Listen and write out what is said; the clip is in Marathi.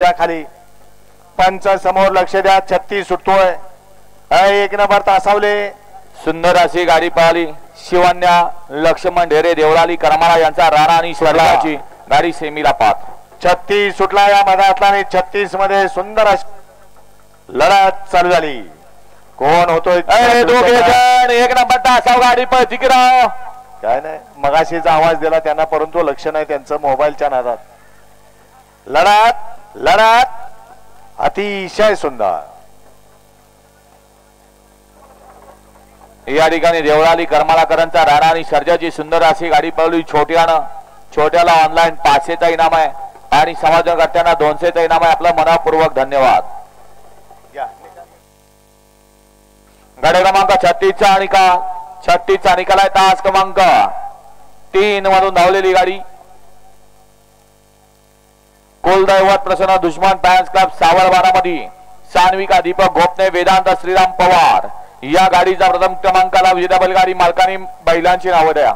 खाली पंच समोर लक्ष द्या. 36 सुटतोय. एक नंबर तासावले. सुंदर अशी गाडी पळाली. शिवन्या लक्ष्मण ढेरे देवळाली करमाळा यांचा राणा आणि स्वर्गाची गाडी सेमीला पाहत. 36 सुटला या मधातला आणि 36 मध्ये सुंदर अशी लढत चालू झाली. कोण होतोय? दोघे जण एक नंबर तासाव गाडी पळती की राव. काय नाही मगाशीच आवाज दिला त्यांना परंतु लक्ष नाही त्यांचं मोबाईलच्या नादात. लढत लढत अतिशय सुंदर. या ठिकाणी देवळाली करमाळाकरांचा राणा आणि सर्जाची सुंदर अशी गाडी पळवली. छोट्याला ऑनलाईन 500चा इनाम आहे आणि समाजकर्त्यांना 200चा इनाम आहे. आपलं मनपूर्वक धन्यवाद. गाडी क्रमांक 36चा निकाल. 36चा निकाल आहे. तास क्रमांक 3 मधून धावलेली गाडी कुलदैवत प्रसन्न दुश्मन फॅन्स क्लब सावळ बारामती सान्विका दीपक गोपने वेदांत श्रीराम पवार या गाडीचा प्रथम क्रमांकाला विजेता बैलगाडी मालकांनी बैलांची नावं द्या.